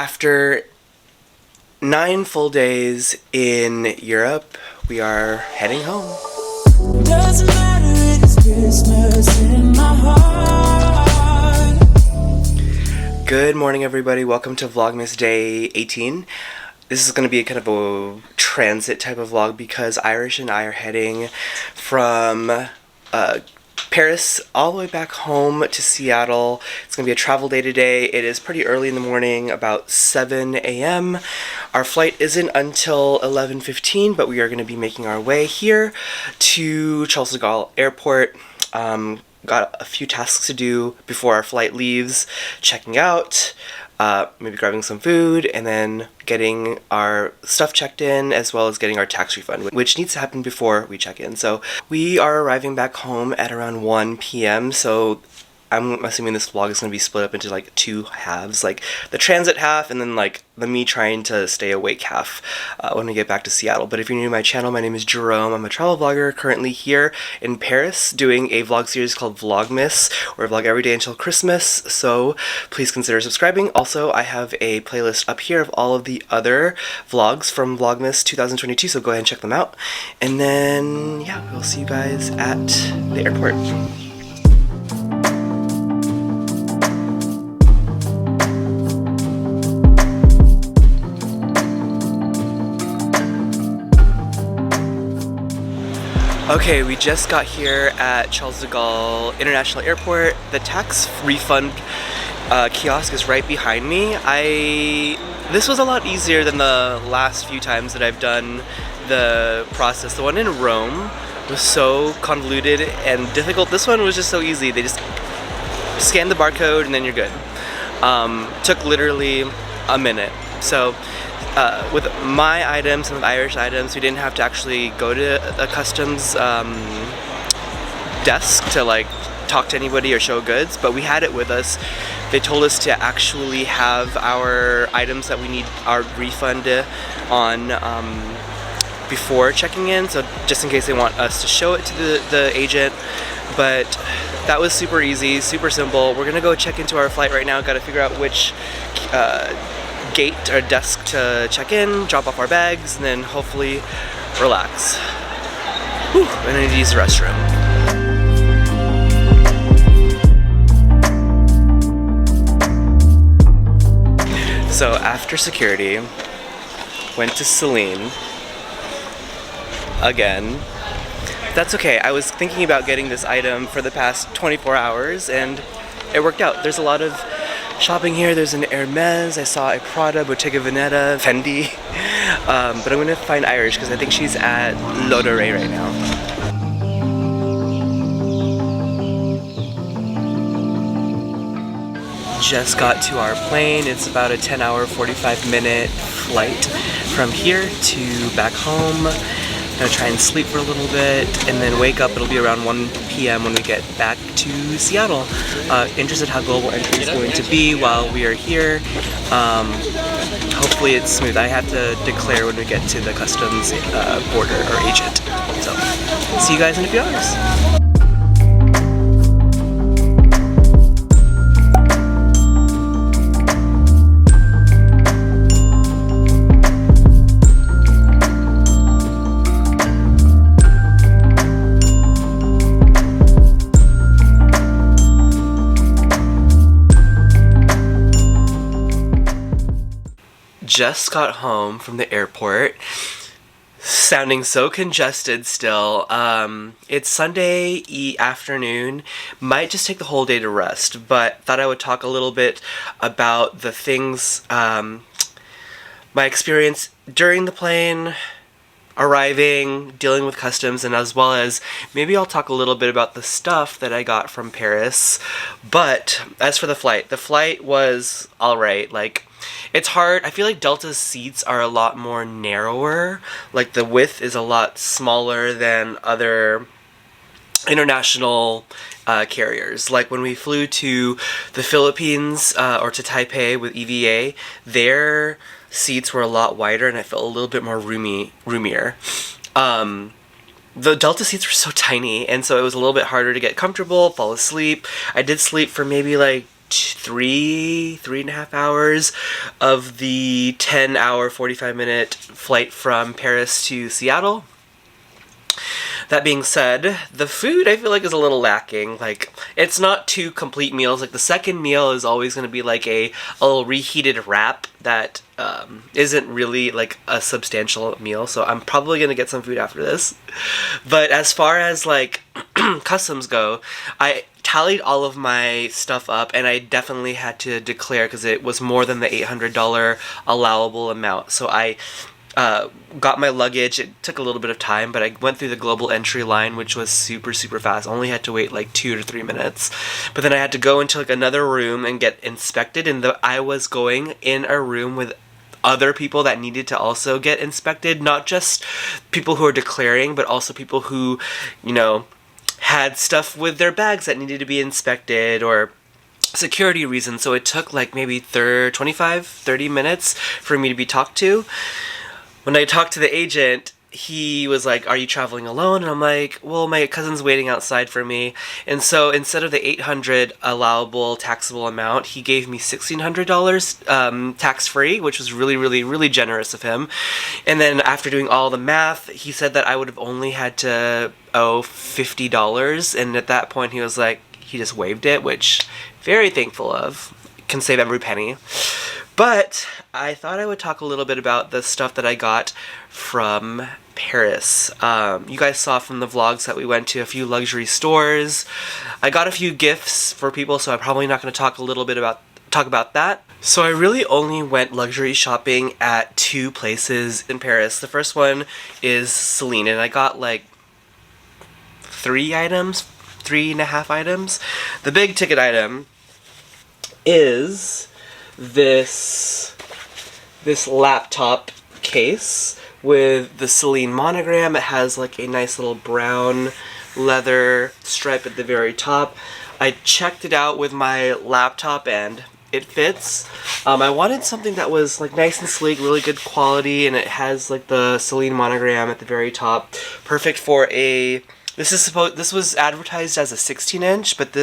After 9 full days in Europe, we are heading home. Doesn't matter, it is Christmas in my heart. Good morning, everybody. Welcome to Vlogmas Day 18. This is going to be kind of a transit type of vlog because Irish and I are heading from Paris all the way back home to Seattle. It's going to be a travel day today. It is pretty early in the morning, about 7 a.m. Our flight isn't until 11:15, but we are going to be making our way here to Charles de Gaulle Airport. Got a few tasks to do before our flight leaves, checking out, maybe grabbing some food, and then getting our stuff checked in, as well as getting our tax refund, which needs to happen before we check in. So we are arriving back home at around 1 p.m. So I'm assuming this vlog is going to be split up into like 2 halves, like the transit half and then like the me trying to stay awake half when we get back to Seattle. But if you're new to my channel, my name is Jerome. I'm a travel vlogger currently here in Paris doing a vlog series called Vlogmas, where I vlog every day until Christmas, so please consider subscribing. Also, I have a playlist up here of all of the other vlogs from Vlogmas 2022, so go ahead and check them out. And then, yeah, we'll see you guys at the airport. Okay, we just got here at Charles de Gaulle International Airport. The tax refund kiosk is right behind me. This was a lot easier than the last few times that I've done the process. The one in Rome was so convoluted and difficult. This one was just so easy. They just scan the barcode and then you're good. Took literally a minute. So with my items and with Irish items, we didn't have to actually go to a customs desk to like talk to anybody or show goods, but we had it with us. They told us to actually have our items that we need our refund on before checking in, so just in case they want us to show it to the agent. But that was super easy, super simple. We're gonna go check into our flight right now. Got to figure out which gate or desk to check in, drop off our bags, and then hopefully relax. Whew, I'm gonna need to use the restroom. So after security, went to Celine again. That's okay. I was thinking about getting this item for the past 24 hours and it worked out. There's a lot of shopping here. There's an Hermes, I saw a Prada, Bottega Veneta, Fendi, but I'm gonna find Irish because I think she's at Laurent right now. Just got to our plane. It's about a 10-hour, 45-minute flight from here to back home. Gonna try and sleep for a little bit and then wake up. It'll be around 1 p.m. when we get back to Seattle. Interested how global entry is going to be while we are here. Hopefully it's smooth. I have to declare when we get to the customs border or agent. So, see you guys in a few hours. Just got home from the airport, sounding so congested still. It's Sunday afternoon, might just take the whole day to rest, but thought I would talk a little bit about the things, my experience during the plane, arriving, dealing with customs, and as well as maybe I'll talk a little bit about the stuff that I got from Paris. But as for the flight was alright. Like, it's hard. I feel like Delta's seats are a lot more narrower. Like, the width is a lot smaller than other international carriers. Like, when we flew to the Philippines or to Taipei with EVA, their seats were a lot wider and I felt a little bit more roomier. The Delta seats were so tiny, and so it was a little bit harder to get comfortable, fall asleep. I did sleep for maybe like three and a half hours of the 10-hour, 45-minute flight from Paris to Seattle. That being said, the food I feel like is a little lacking. Like, it's not two complete meals. Like, the second meal is always going to be like a little reheated wrap that isn't really like a substantial meal. So I'm probably going to get some food after this. But as far as like customs go, I tallied all of my stuff up, and I definitely had to declare because it was more than the $800 allowable amount. So I got my luggage. It took a little bit of time, but I went through the global entry line, which was super fast. I only had to wait like 2 to 3 minutes. But then I had to go into like another room and get inspected, and I was going in a room with other people that needed to also get inspected, not just people who are declaring, but also people who, you know, had stuff with their bags that needed to be inspected or security reasons. So it took like maybe 25-30 minutes for me to be talked to. When I talked to the agent, he was like, "Are you traveling alone?" And I'm like, "Well, my cousin's waiting outside for me." And so instead of the $800 allowable taxable amount, he gave me $1,600 tax-free, which was really generous of him. And then after doing all the math, he said that I would have only had to owe $50. And at that point, he was like, he just waived it, which very thankful of. Can save every penny. But I thought I would talk a little bit about the stuff that I got from Paris. You guys saw from the vlogs that we went to a few luxury stores. I got a few gifts for people, so I'm probably not going to talk about that. So I really only went luxury shopping at 2 places in Paris. The first one is Celine, and I got like 3.5 items. The big ticket item is this laptop case with the Celine monogram. It has like a nice little brown leather stripe at the very top. I checked it out with my laptop and it fits. I wanted something that was like nice and sleek, really good quality, and it has like the Celine monogram at the very top. Perfect for a... This was advertised as a 16-inch, but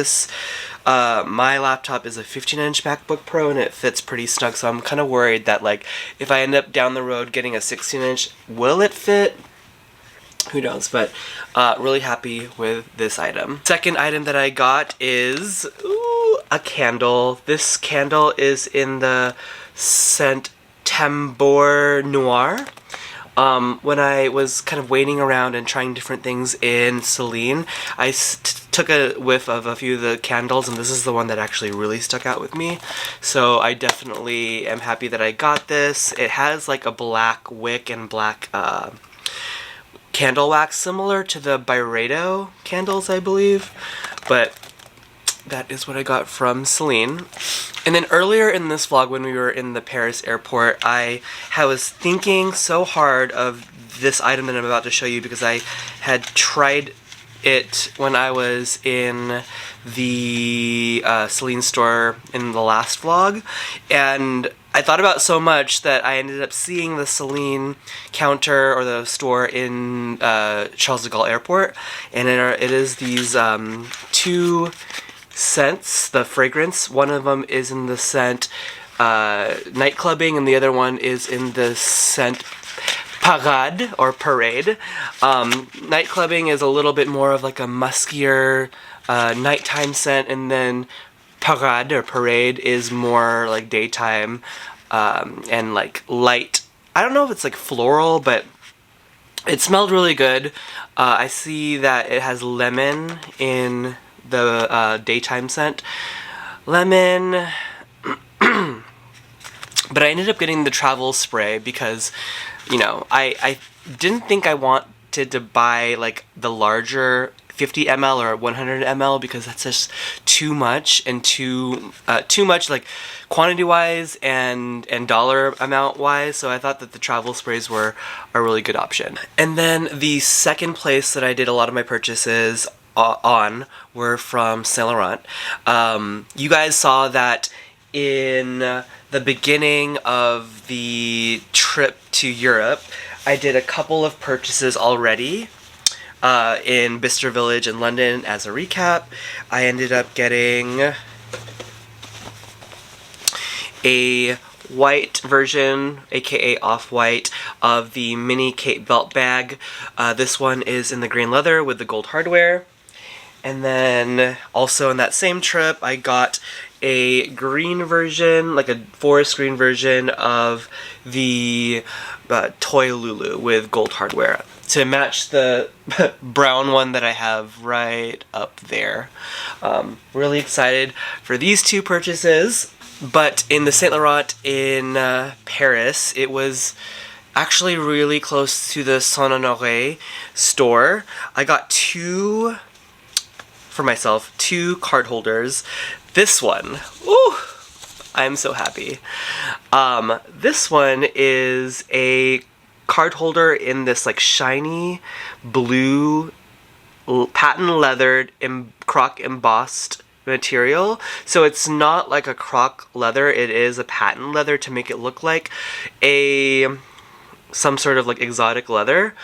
my laptop is a 15-inch MacBook Pro, and it fits pretty snug, so I'm kind of worried that, like, if I end up down the road getting a 16-inch, will it fit? Who knows, but really happy with this item. Second item that I got is a candle. This candle is in the scent Tambour Noir. When I was kind of waiting around and trying different things in Celine, I took a whiff of a few of the candles, and this is the one that actually really stuck out with me. So I definitely am happy that I got this. It has like a black wick and black candle wax, similar to the Byredo candles, I believe. But that is what I got from Celine. And then earlier in this vlog, when we were in the Paris airport, I was thinking so hard of this item that I'm about to show you because I had tried it when I was in the Celine store in the last vlog, and I thought about it so much that I ended up seeing the Celine counter or the store in Charles de Gaulle Airport, and it is these 2 scents, the fragrance. One of them is in the scent night clubbing, and the other one is in the scent parade or parade. Night clubbing is a little bit more of like a muskier nighttime scent, and then parade or parade is more like daytime and like light. I don't know if it's like floral, but it smelled really good. I see that it has lemon in the daytime scent. Lemon. But I ended up getting the travel spray because, you know, I didn't think I wanted to buy like the larger 50 ml or 100 ml because that's just too much, and too much like quantity wise and dollar amount wise. So I thought that the travel sprays were a really good option. And then the second place that I did a lot of my purchases were from Saint Laurent. You guys saw that in the beginning of the trip to Europe, I did a couple of purchases already in Bicester Village in London. As a recap, I ended up getting a white version, aka off-white, of the mini Kate belt bag. This one is in the green leather with the gold hardware. And then also in that same trip, I got a green version, like a forest green version of the toy Lulu with gold hardware to match the brown one that I have right up there. Really excited for these two purchases. But in the Saint Laurent in Paris, it was actually really close to the Saint Honoré store. I got two for myself, two card holders. This one, ooh, I'm so happy. This one is a card holder in this like shiny blue patent leathered croc embossed material. So it's not like a croc leather, it is a patent leather to make it look like some sort of like exotic leather.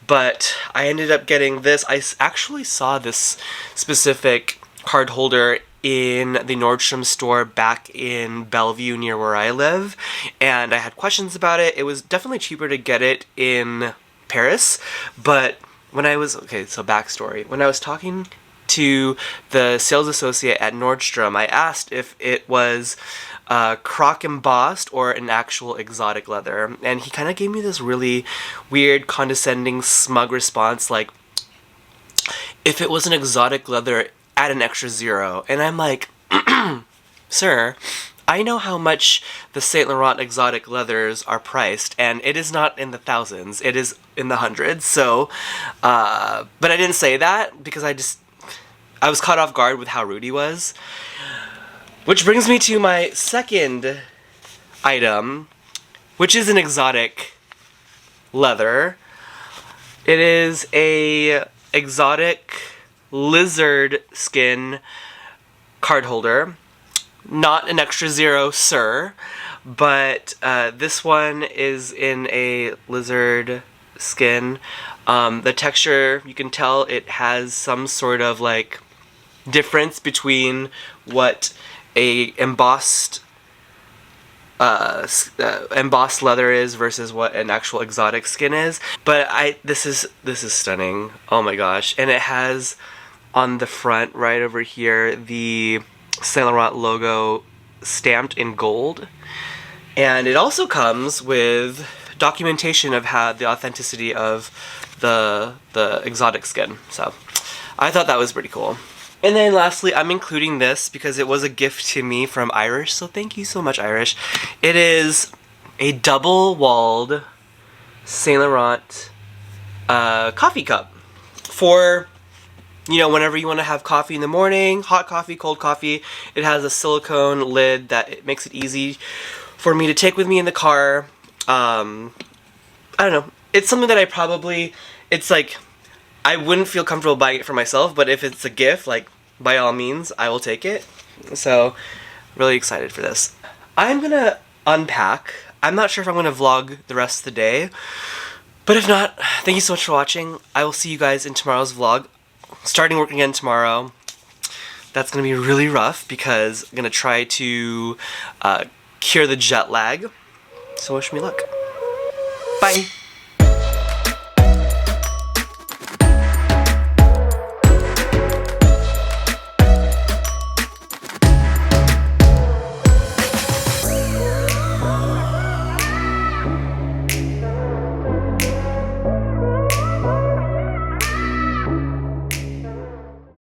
But I ended up getting this. I actually saw this specific card holder in the Nordstrom store back in Bellevue near where I live, and I had questions about it. It was definitely cheaper to get it in Paris, but when I was, okay, so backstory. When I was talking to the sales associate at Nordstrom, I asked if it was croc embossed or an actual exotic leather, and he kind of gave me this really weird, condescending, smug response like, if it was an exotic leather, add an extra zero. And I'm like, sir, I know how much the Saint Laurent exotic leathers are priced, and it is not in the thousands, it is in the hundreds. So but I didn't say that because I was caught off guard with how rude he was. Which brings me to my second item, which is an exotic leather. It is a exotic lizard skin card holder. Not an extra zero, sir, but this one is in a lizard skin. The texture, you can tell it has some sort of like difference between what a embossed leather is versus what an actual exotic skin is. But this is stunning. Oh my gosh. And it has on the front right over here the Saint Laurent logo stamped in gold. And it also comes with documentation of how the authenticity of the exotic skin. So I thought that was pretty cool. And then lastly, I'm including this because it was a gift to me from Irish, so thank you so much, Irish. It is a double-walled Saint Laurent coffee cup for, you know, whenever you want to have coffee in the morning, hot coffee, cold coffee. It has a silicone lid that it makes it easy for me to take with me in the car. I don't know. It's something that it's like, I wouldn't feel comfortable buying it for myself, but if it's a gift, like, by all means, I will take it. So, really excited for this. I'm gonna unpack. I'm not sure if I'm gonna vlog the rest of the day, but if not, thank you so much for watching. I will see you guys in tomorrow's vlog. Starting work again tomorrow. That's gonna be really rough because I'm gonna try to cure the jet lag. So wish me luck. Bye!